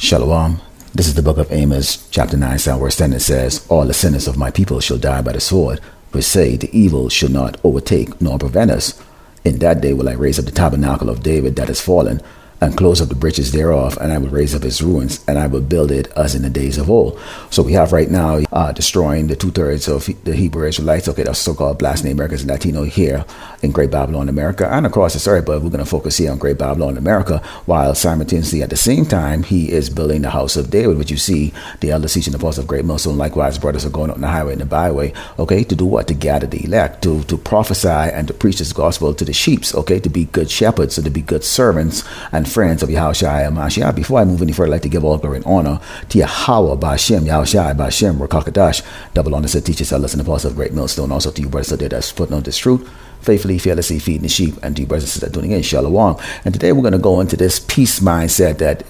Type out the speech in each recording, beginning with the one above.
Shalom. This is the book of Amos, chapter 9, verse 10. It says, all the sinners of my people shall die by the sword, which say the evil shall not overtake nor prevent us. In that day will I raise up the tabernacle of David that is fallen, and close up the breaches thereof, and I will raise up its ruins, and I will build it as in the days of old. So we have right now destroying the 2/3 of the Hebrew Israelites, the so-called Black Americans and Latino here in Great Babylon, America, and across this earth, but we're going to focus here on Great Babylon, America, while simultaneously at the same time, he is building the house of David, which you see the elders teaching the apostles of Great Millstone. Likewise, brothers are going up on the highway and the byway, okay, to do what? To gather the elect, to prophesy and to preach this gospel to the sheep, okay, to be good shepherds, so to be good servants and friends of Yahushua and Mashiach. Before I move any further, I'd like to give all glory and honor to Yahweh, Ba'ashem, Yahushua, Ba'ashem, Rakakadash, double honor to teachers, elders, and apostles of Great Millstone. Also to you, brothers out there that's putting on this truth, faithfully, fearlessly feeding the sheep, and to you, brothers and sisters tuning in, Shalom. And today we're going to go into this peace mindset that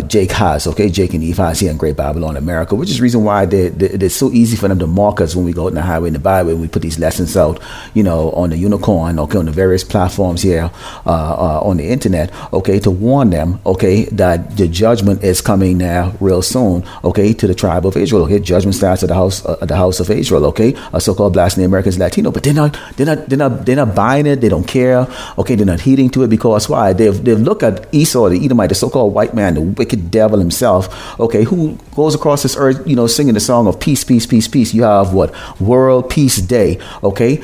Jake has, okay, Jake and Eve has here in Great Babylon, America, which is the reason why it's so easy for them to mark us when we go in the highway and the byway, and we put these lessons out, you know, on the Unicorn, okay, on the various platforms here on the internet, okay, to warn them, okay, that the judgment is coming now real soon, okay, to the tribe of Israel, okay, judgment starts at the house of Israel, okay, so-called Black Americans, Latino, but they're not buying it, they don't care, okay, they're not heeding to it, because why? They've looked at Esau, the Edomite, the so-called white man, the wicked devil himself, okay, who goes across this earth, you know, singing the song of peace, peace, peace, peace. You have what? World Peace Day, okay,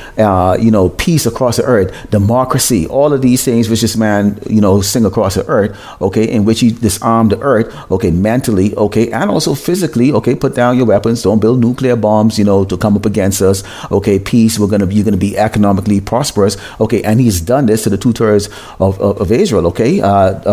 you know, peace across the earth, democracy, all of these things which this man, you know, sing across the earth, okay, in which he disarmed the earth, okay, mentally, okay, and also physically, okay, put down your weapons, don't build nuclear bombs, you know, to come up against us, okay, peace, you're gonna be economically prosperous, okay, and he's done this to the 2/3 of Israel, okay,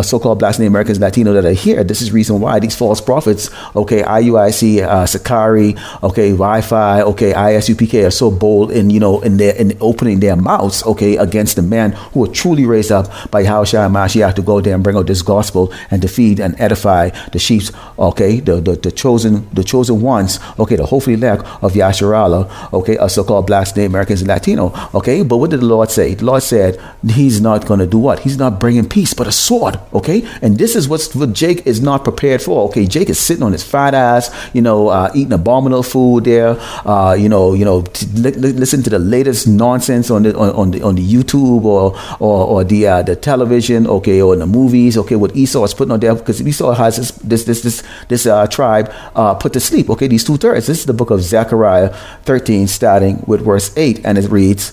so-called Black Americans, Latino that are here. This is the reason why these false prophets, okay, IUIC, Sakari, okay, Wi-Fi, okay, ISUPK are so bold in, you know, in opening their mouths, okay, against the men who are truly raised up by Yahushua and Mashiach to go there and bring out this gospel and to feed and edify the sheep, okay, the chosen ones, okay, the hopefully elect of Yasharala, okay, so-called Black Americans and Latino, okay. But what did the Lord say? The Lord said he's not going to do what? He's not bringing peace, but a sword, okay. And this is what Jake is not prepared for, okay. Jake is sitting on his fat ass, you know, eating abominable food there, listen to the latest nonsense on the YouTube or the television, okay, or in the movies, okay, what Esau is putting on there, because Esau has this tribe put to sleep, okay, these 2/3. This is the book of Zechariah 13, starting with verse 8, and it reads,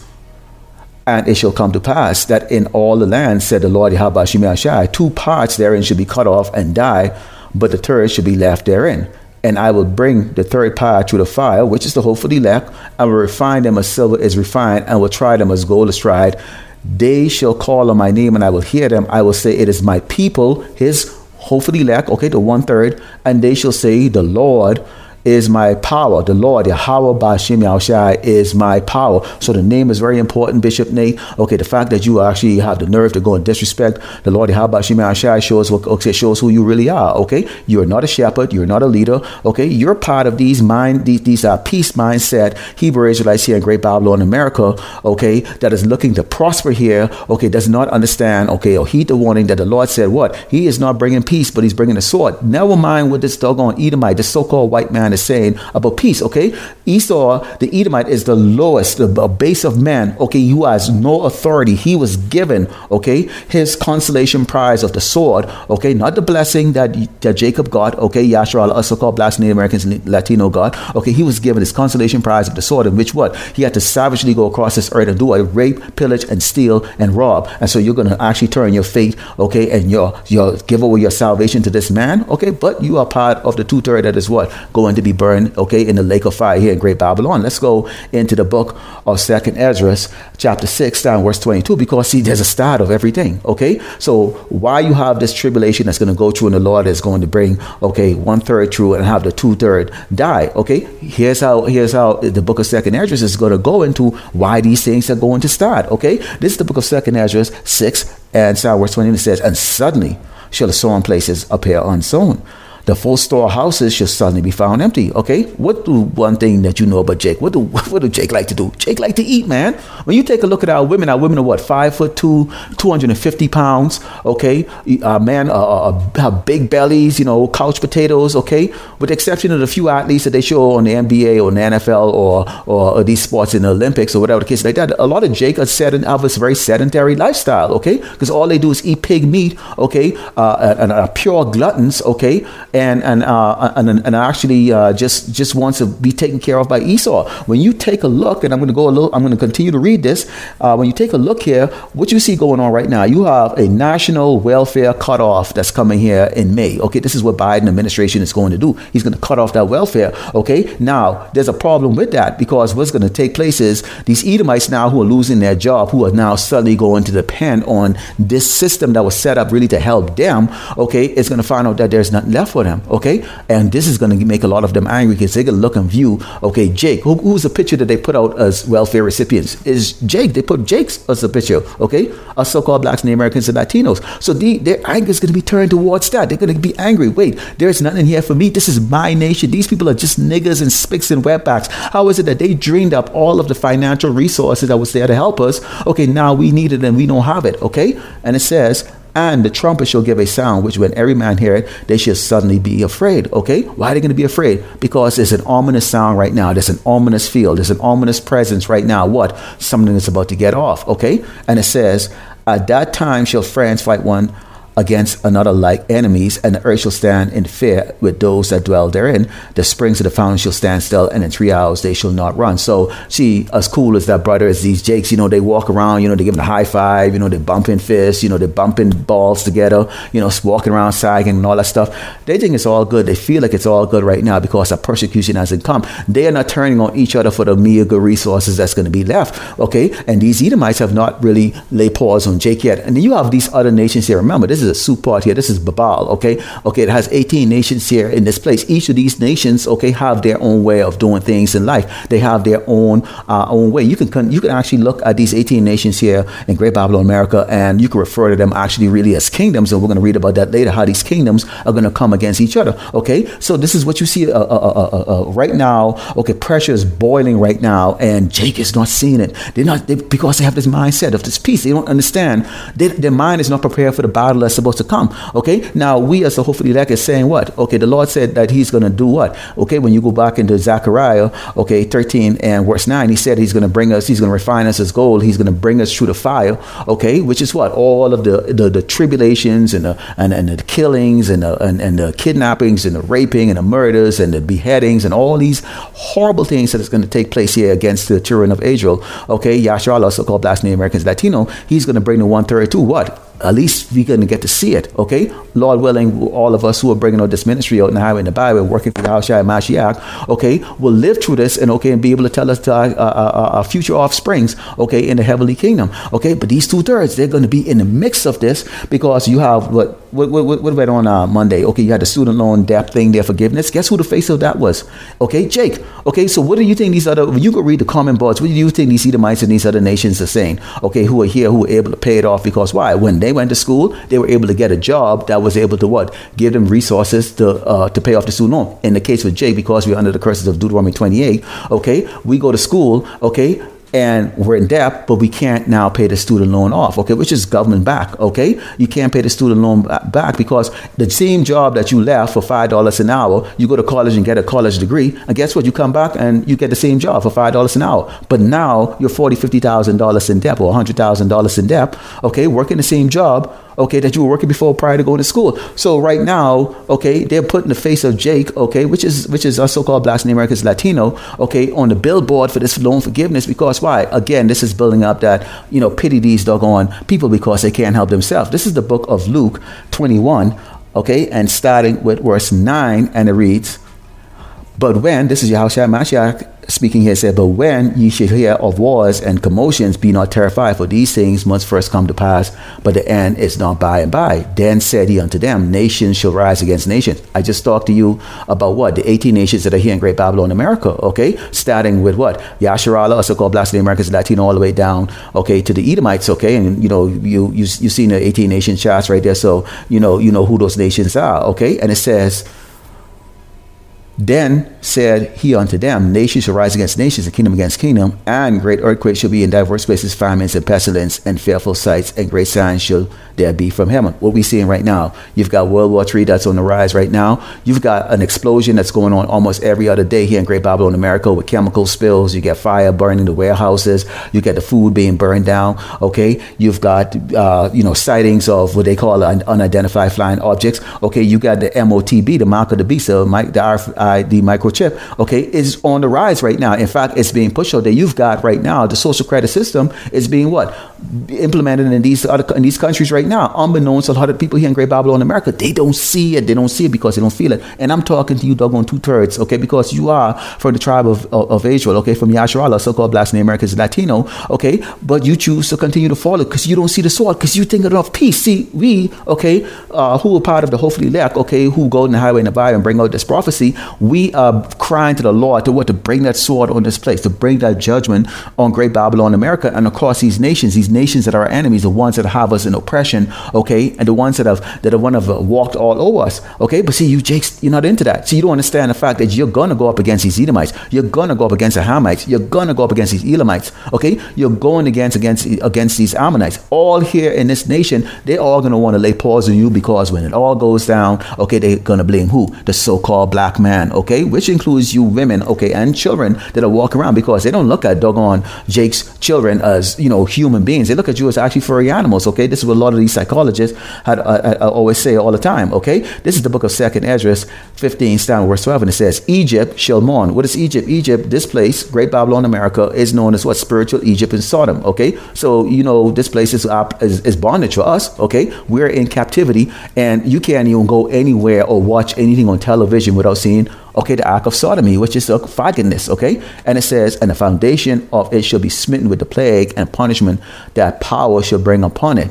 and it shall come to pass that in all the land, said the Lord Yahweh Shai, 2 parts therein should be cut off and die, but the 3rd should be left therein. And I will bring the 3rd part through the fire, which is the hope for the elect. I will refine them as silver is refined, and will try them as gold is tried. They shall call on my name, and I will hear them. I will say, it is my people, his hope for the elect, okay, the 1/3, and they shall say, the Lord is my power. The Lord, Yahweh Ba'ashem Yahushai, is my power. So the name is very important, Bishop Nate. Okay, the fact that you actually have the nerve to go and disrespect the Lord, Yahweh Ba'ashem Yahushai, shows who you really are. Okay, you're not a shepherd, you're not a leader. Okay, you're part of these peace mindset Hebrew Israelites here in Great Babylon, America. Okay, that is looking to prosper here. Okay, does not understand. Okay, or heed the warning that the Lord said. What? He is not bringing peace, but he's bringing a sword. Never mind what this doggone Edomite, this so-called white man, is saying about peace, okay? Esau, the Edomite, is the lowest, the base of man, okay? Who has no authority. He was given, okay, his consolation prize of the sword, okay? Not the blessing that Jacob got, okay? Yashar, also called Black Native Americans, Latino got, okay? He was given his consolation prize of the sword, in which what? He had to savagely go across this earth and do what? Rape, pillage, and steal, and rob. And so you're going to actually turn your fate, okay? And your give away your salvation to this man, okay? But you are part of the 2/3 that is what? Going to be burned, okay, in the lake of fire here in Great Babylon. Let's go into the book of 2nd Ezra, chapter 6, down verse 22, because see, there's a start of everything, okay? So why you have this tribulation that's going to go through, and the Lord is going to bring, okay, 1/3 through and have the 2/3 die, okay? Here's how the book of 2nd Ezra is going to go into why these things are going to start, okay? This is the book of 2nd Ezra 6 and verse 20, and it says, and suddenly shall the sown places appear unsown. the full storehouses shall suddenly be found empty. Okay, what do one thing that you know about Jake? What do Jake like to do? Jake like to eat, man. When you take a look at our women are what, 5'2", 250 pounds. Okay, man, have big bellies, you know, couch potatoes. Okay, with the exception of the few athletes that they show on the NBA or the NFL or these sports in the Olympics or whatever the case like that. A lot of Jake are have a very sedentary lifestyle. Okay, because all they do is eat pig meat. Okay, and are pure gluttons. Okay, and actually just wants to be taken care of by Esau. When you take a look, and I'm going to continue to read this. When you take a look here, what you see going on right now, you have a national welfare cutoff that's coming here in May. Okay, this is what Biden administration is going to do. He's going to cut off that welfare. Okay, now there's a problem with that, because what's going to take place is these Edomites now who are losing their job, who are now suddenly going to depend on this system that was set up really to help them. Okay, it's going to find out that there's nothing left for them. Okay, and this is going to make a lot of them angry, because they're going to look and view, okay, Jake, who's the picture that they put out as welfare recipients is Jake. They put Jake as a picture, okay, us so-called blacks and Americans and Latinos. So their anger is going to be turned towards that. They're going to be angry. Wait, there's nothing here for me. This is my nation. These people are just niggers and spicks and wetbacks. How is it that they drained up all of the financial resources that was there to help us? Okay, now we need it and we don't have it. Okay, and it says, and the trumpet shall give a sound, which when every man hear it, they shall suddenly be afraid. Okay, why are they going to be afraid? Because there's an ominous sound right now. There's an ominous feel. There's an ominous presence right now. What? Something is about to get off. Okay, and it says, at that time shall friends fight one against another like enemies, and the earth shall stand in fear with those that dwell therein. The springs of the fountain shall stand still, and in 3 hours they shall not run. So see, as cool as that brother is, these Jakes, you know, they walk around, you know, they give them a high five, you know, they're bumping fists, you know, they're bumping balls together, you know, walking around sagging and all that stuff. They think it's all good. They feel like it's all good right now because that persecution hasn't come. They are not turning on each other for the meager resources that's going to be left. Okay, and these Edomites have not really laid paws on Jake yet. And then you have these other nations here. Remember, this is a soup pot here. This is Babal. Okay, it has 18 nations here in this place. Each of these nations, okay, have their own way of doing things in life. They have their own way. You can actually look at these 18 nations here in Great Babylon, America, and you can refer to them actually really as kingdoms. And we're going to read about that later, how these kingdoms are going to come against each other. Okay, so this is what you see right now. Okay, pressure is boiling right now, and Jake is not seeing it. Because they have this mindset of this peace. They don't understand. Their mind is not prepared for the battle that's supposed to come. Okay, now we as the hopefully elect is saying what? Okay, the Lord said that he's going to do what? Okay, when you go back into Zechariah, okay, 13 and verse 9, he said he's going to bring us, he's going to refine us as gold, he's going to bring us through the fire, okay, which is what? All of the tribulations and the killings and the kidnappings and the raping and the murders and the beheadings and all these horrible things that is going to take place here against the children of Israel. Okay, Yahshua, also called Black Americans Latino, he's going to bring the 132 what? At least we're going to get to see it, okay? Lord willing, all of us who are bringing out this ministry out in the highway in the Bible, working for Yahushua and Mashiach, okay, will live through this and, okay, and be able to tell us to our future offsprings, okay, in the heavenly kingdom, okay? But these 2/3, they're going to be in the mix of this because you have what went on Monday? Okay, you had the student loan debt thing, their forgiveness. Guess who the face of that was? Okay, Jake. Okay, so what do you think these other, you can read the comment boards, what do you think these Edomites and these other nations are saying? Okay, who are here, who are able to pay it off because why? When they went to school, they were able to get a job that was able to what? Give them resources to pay off the student loan. In the case with Jake, because we're under the curses of Deuteronomy 28, okay, we go to school, okay, and we're in debt, but we can't now pay the student loan off, okay, which is government back, okay? You can't pay the student loan back because the same job that you left for $5 an hour, you go to college and get a college degree, and guess what? You come back and you get the same job for $5 an hour. But now you're $40,000, $50,000 in debt or $100,000 in debt, okay, working the same job, okay, that you were working before prior to going to school. So right now, okay, they're putting the face of Jake, okay, which is our so-called Black Americans Latino, okay, on the billboard for this loan forgiveness because why? Again, this is building up that, you know, pity these doggone people because they can't help themselves. This is the book of Luke 21, okay, and starting with verse 9, and it reads, but when, this is Yahushua Mashiach speaking here, said, but when ye shall hear of wars and commotions, be not terrified, for these things must first come to pass, but the end is not by and by. Then said he unto them, nations shall rise against nations. I just talked to you about what? The 18 nations that are here in Great Babylon, America, okay? Starting with what? Yasharala, also called Black Americans, Latino, all the way down, okay, to the Edomites, okay? And, you know, you seen the 18 nation charts right there, so you know who those nations are, okay? And it says, Then said he unto them, nations shall rise against nations, and kingdom against kingdom, and great earthquakes shall be in diverse places, famines and pestilence, and fearful sights, and great signs shall there be from heaven. What we're seeing right now, you've got World War III that's on the rise right now. You've got an explosion that's going on almost every other day here in Great Babylon, America, with chemical spills. You get fire burning the warehouses. You get the food being burned down. Okay, you've got sightings of what they call unidentified flying objects. Okay, you got the MOTB, the mark of the beast, the RFID microchip. Okay, is on the rise right now. In fact, it's being pushed out there. You've got right now the social credit system is being implemented in these countries right now, unbeknownst to a lot of people here in Great Babylon, America. They don't see it. They don't see it because they don't feel it. And I'm talking to you, doggone 2/3, okay, because you are from the tribe of Israel, okay, from Yasharala, so-called Black Americans, Latino, okay, but you choose to continue to follow because you don't see the sword, because you think of peace. See, we, okay, who are part of the hopefully elect, okay, who go in the highway and the Bible and bring out this prophecy, we are crying to the Lord to bring that sword on this place, to bring that judgment on Great Babylon, America, and across these nations that are our enemies, the ones that have us in oppression, okay, and the ones that have walked all over us, okay. But see, you Jakes, you're not into that. See, you don't understand the fact that you're gonna go up against these Edomites, you're gonna go up against the Hamites, you're gonna go up against these Elamites, okay. You're going against these Ammonites. All here in this nation, they're all gonna want to lay paws on you, because when it all goes down, okay, they're gonna blame who? The so-called black man, okay, which includes you women, okay, and children that are walking around, because they don't look at doggone Jake's children as human beings. They look at you as actually furry animals, okay. This is what a lot of these psychologists had always say all the time, okay. This is the book of 2nd Ezra 15, verse 12, and it says, Egypt shall mourn. What is Egypt? Egypt, this place, Great Babylon, America, is known as what? Spiritual Egypt and Sodom, okay. So this place is bondage for us, okay. We're in captivity, and you can't even go anywhere or watch anything on television without seeing, okay, the act of sodomy, which is faggotiness, okay. And it says, and the foundation of it shall be smitten with the plague and punishment that power shall bring upon it.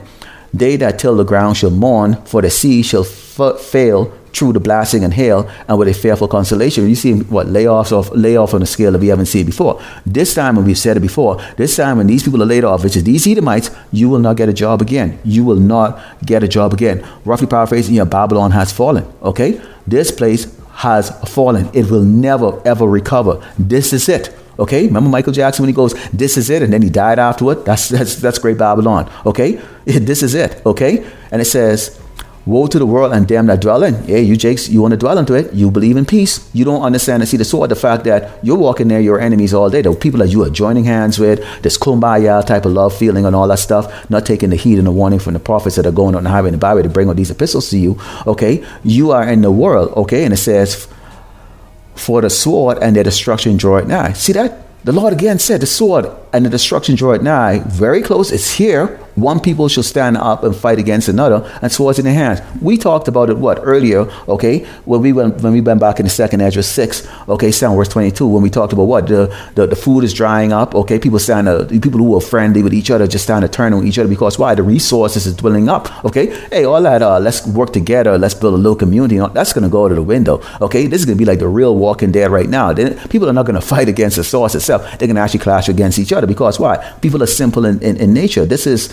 They that till the ground shall mourn, for the sea shall fail through the blasting and hail, and with a fearful consolation. You see lay off on a scale that we haven't seen before. This time, and we've said it before, this time when these people are laid off, which is these Edomites, you will not get a job again. You will not get a job again. Roughly paraphrasing, Babylon has fallen, okay. This place has fallen. It will never ever recover. This is it. Okay, remember Michael Jackson when he goes, "This is it," and then he died afterward. That's Great Babylon. Okay, this is it. Okay, and it says, "Woe to the world and them that dwell in." Yeah, you Jakes, you want to dwell into it. You believe in peace. You don't understand and see the sword. The fact that you're walking there, your enemies all day. The people that you are joining hands with, this kumbaya type of love feeling and all that stuff, not taking the heed and the warning from the prophets that are going on the highway and the byway to bring all these epistles to you. Okay, you are in the world. Okay, and it says, "For the sword and their destruction draw it nigh." See that? The Lord again said the sword and the destruction draw it nigh. Very close. It's here. One people shall stand up and fight against another, and swords in their hands. We talked about it earlier, okay, when we went back in the 2nd Ezra 6, okay, verse 22, when we talked about the food is drying up, okay, people who were friendly with each other just starting to turn on each other, because why? The resources is dwindling up, okay. Hey, all that let's work together, let's build a little community, that's going to go to the window, okay. This is going to be like the real Walking Dead right now. People are not going to fight against the source itself. They're going to actually clash against each other, because why? People are simple in nature. This is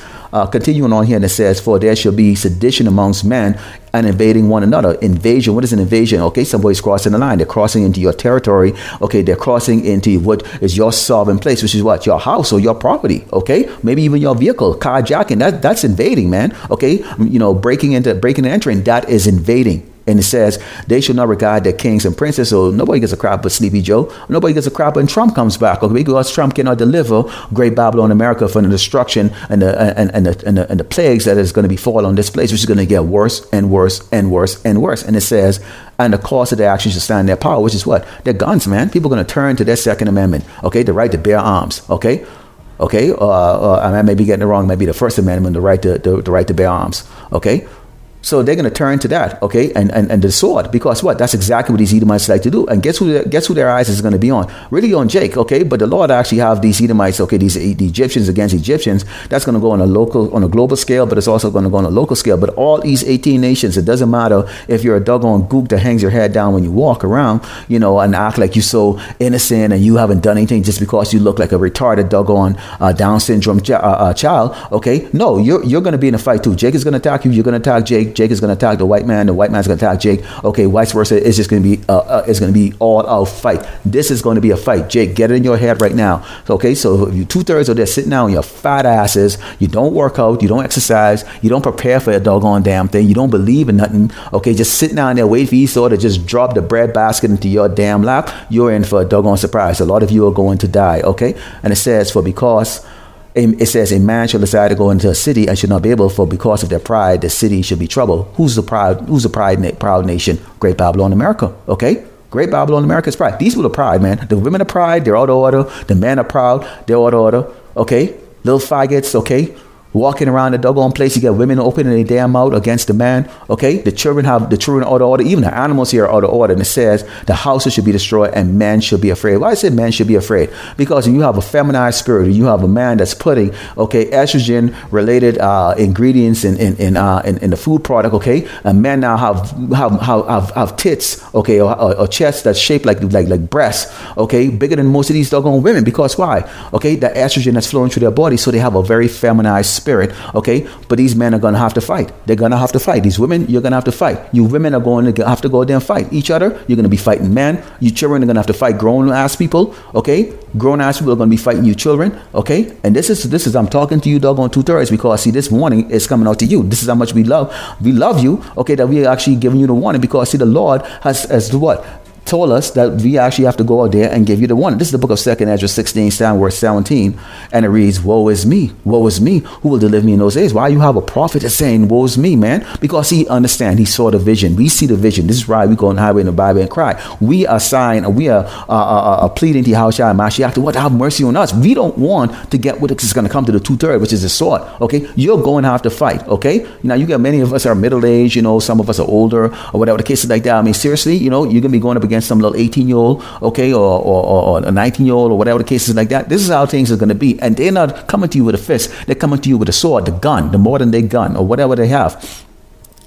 continuing on here, and it says, "For there shall be sedition amongst men, and invading one another." Invasion. What is an invasion? Okay, somebody's crossing the line. They're crossing into your territory. Okay, they're crossing into what is your sovereign place, which is what? Your house or your property. Okay, maybe even your vehicle. Carjacking. That's invading, man. Okay, breaking and entering. That is invading. And it says, "They shall not regard their kings and princes." So nobody gets a crap but Sleepy Joe. Nobody gets a crap when Trump comes back, okay? Because Trump cannot deliver Great Babylon, America, from the destruction and the plagues that is going to be fall on this place, which is going to get worse and worse and worse and worse. And it says, "And the cost of their actions shall stand their power," which is what? Their guns, man. People are going to turn to their Second Amendment, okay? The right to bear arms, okay? Okay, I may be getting it wrong. Maybe the First Amendment, the right to bear arms, okay? So they're going to turn to that, okay, and the sword, because what? That's exactly what these Edomites like to do. And guess who their eyes is going to be on? Really on Jake, okay. But the Lord actually have these Edomites, okay, the Egyptians against Egyptians. That's going to go on a global scale, but it's also going to go on a local scale. But all these 18 nations, it doesn't matter if you're a doggone gook that hangs your head down when you walk around, and act like you're so innocent and you haven't done anything just because you look like a retarded doggone Down syndrome child, okay. No, you're going to be in a fight too. Jake is going to attack you. You're going to attack Jake. Jake is going to attack the white man. The white man's going to attack Jake. Okay, vice versa. It's just going to be all out fight. This is going to be a fight. Jake, get it in your head right now. Okay, so if you 2/3 of there sitting down on your fat asses, you don't work out, you don't exercise, you don't prepare for a doggone damn thing, you don't believe in nothing. Okay, just sitting down there waiting for Esau to just drop the bread basket into your damn lap. You're in for a doggone surprise. A lot of you are going to die. Okay, and it says a man shall decide to go into a city and should not be able, for because of their pride, the city should be troubled. Who's the proud nation? Great Babylon, America. Okay? Great Babylon, America is pride. These people are pride, man. The women are pride, they're out of order. The men are proud, they're out of order. Okay? Little faggots, okay? Walking around the doggone place, you get women opening their damn mouth against the man. Okay, the children out of order. Even the animals here are out of order. And it says the houses should be destroyed and men should be afraid. Why I said men should be afraid? Because you have a feminized spirit. You have a man that's putting estrogen related ingredients in the food product. Okay, and men now have tits. Okay, or chests that's shaped like breasts. Okay, bigger than most of these doggone women. Because why? Okay, the estrogen that's flowing through their body, so they have a very feminized spirit. Okay, but these men are going to have to fight. They're going to have to fight. These women, you're going to have to fight. You women are going to have to go there and fight each other. You're going to be fighting men. You children are going to have to fight grown ass people. Okay, grown ass people are going to be fighting you children. Okay, and this is I'm talking to you doggone 2/3 because see, this warning is coming out to you. This is how much we love you. Okay, that we are actually giving you the warning because see, the Lord has what? Told us that we actually have to go out there and give you the warning. This is the book of 2nd Ezra 16, verse 17, and it reads, woe is me, who will deliver me in those days? Why you have a prophet that's saying, woe is me, man? Because he understands, he saw the vision. We see the vision. This is why we go on the highway in the Bible and cry. We are sighing, we are pleading to Yahushua and Mashiach to what? Have mercy on us. We don't want to get what is going to come to the 2/3, which is the sword. Okay, you're going to have to fight. Okay, now you got many of us are middle aged, some of us are older or whatever the case is like that. I mean, seriously, you're going to be going up against some little 18-year-old, okay, or a 19-year-old, or whatever the case is like that. This is how things are going to be. And they're not coming to you with a fist. They're coming to you with a sword, the gun, the modern day gun, or whatever they have.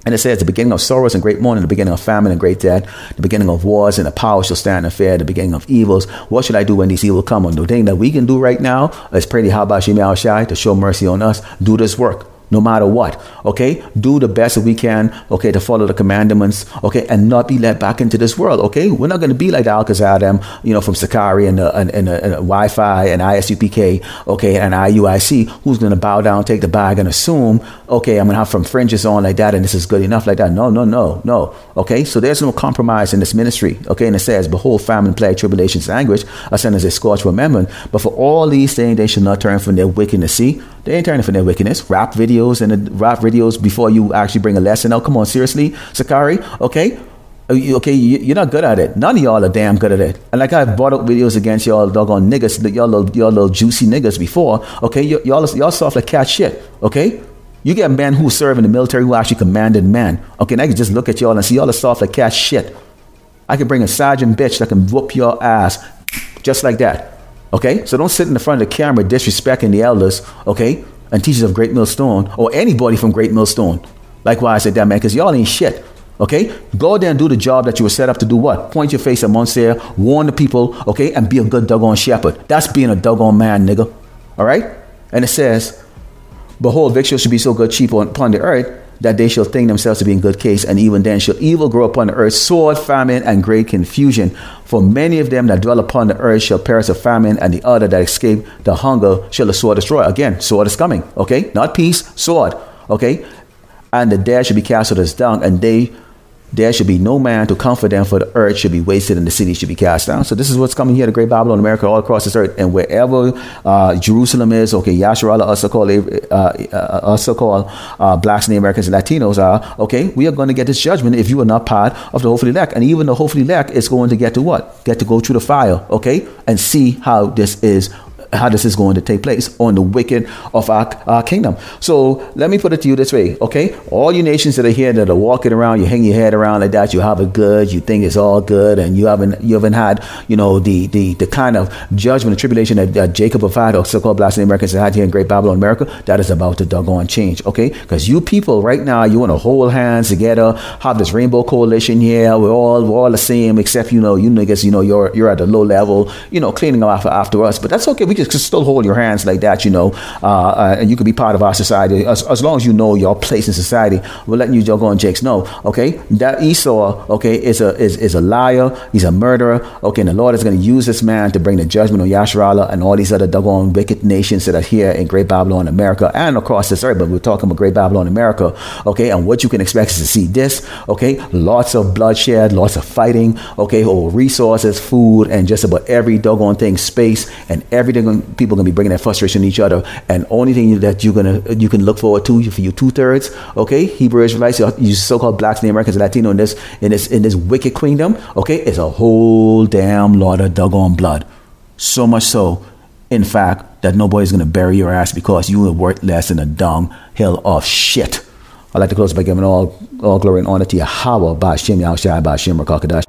And it says, the beginning of sorrows and great mourning, the beginning of famine and great death, the beginning of wars and the power shall stand in fear, the beginning of evils. What should I do when these evils come? And the thing that we can do right now is pray to Habashim Yahushai to show mercy on us. Do this work. No matter what, okay, do the best that we can, okay, to follow the commandments, okay, and not be let back into this world, okay. We're not going to be like the Alcazar, from Sakari and Wi-Fi and ISUPK, okay, and IUIC, who's going to bow down, take the bag, and assume, okay, I'm going to have some fringes on like that, and this is good enough like that. No, okay. So there's no compromise in this ministry, okay. And it says, behold, famine, plague, tribulations, and anguish, are sent as a scorch for remembrance. But for all these things, they should not turn from their wickedness. See, they ain't turning from their wickedness. Rap videos before you actually bring a lesson out. Come on, seriously, Sakari, okay, you're not good at it. None of y'all are damn good at it. And like I've brought up videos against y'all doggone niggas, y'all little juicy niggas before, okay, y'all soft like cat shit, okay. You get men who serve in the military who actually commanded men, okay. And I can just look at y'all and see y'all are soft like cat shit. I can bring a sergeant bitch that can whoop your ass just like that. Okay, so don't sit in the front of the camera disrespecting the elders, okay, and teachers of Great Millstone, or anybody from Great Millstone. Likewise, I said that, man, because y'all ain't shit, okay? Go there and do the job that you were set up to do what? Point your face at Mount Seir, warn the people, okay, and be a good doggone shepherd. That's being a doggone man, nigga, all right? And it says, behold, victuals should be so good cheap upon the earth, that they shall think themselves to be in good case, and even then shall evil grow upon the earth, sword, famine, and great confusion. For many of them that dwell upon the earth shall perish of famine, and the other that escape the hunger shall the sword destroy. Again, sword is coming, okay? Not peace, sword, okay? And the dead shall be cast out as dung, and there should be no man to comfort them, for the earth should be wasted and the city should be cast down. So this is what's coming here, the Great Babylon, America, all across this earth. And wherever Jerusalem is, okay, Yasharala, also called blacks and Americans and Latinos are, okay, we are going to get this judgment if you are not part of the hopefully elect. And even the hopefully elect is going to get to what? Get to go through the fire, okay, and see how this is going to take place on the wicked of our kingdom. So let me put it to you this way, okay? All you nations that are here that are walking around, you hang your head around like that, you have it good, you think it's all good, and you haven't had, the kind of judgment and tribulation that Jacob have had, or so-called blasphemy Americans have had here in Great Babylon, America. That is about to doggone change, okay? Because you people right now, you want to hold hands together, have this rainbow coalition here. We're all the same, except you niggas, you're at the low level, cleaning up after us. But that's okay. We just can still hold your hands like that, and you can be part of our society as long as you know your place in society. We're letting you go and Jakes know, okay, that Esau, okay, is a liar. He's a murderer, okay, and the Lord is going to use this man to bring the judgment on Yasharallah and all these other doggone wicked nations that are here in Great Babylon, America, and across this earth. But we're talking about Great Babylon, America, okay, and what you can expect is to see this, okay, lots of bloodshed, lots of fighting, okay, or resources, food, and just about every doggone thing, space, and everything. People are going to be bringing that frustration to each other, and only thing that you can look forward to for you 2/3, okay, Hebrew Israelites, you so-called blacks, the Americans, Latino in this wicked kingdom, okay, is a whole damn lot of doggone blood. So much so, in fact, that nobody's going to bury your ass because you are worth less than a dung hill of shit. I'd like to close by giving all glory and honor to Yahweh, Ba'ashem Yahushai, Ba'ashem Rakakadash.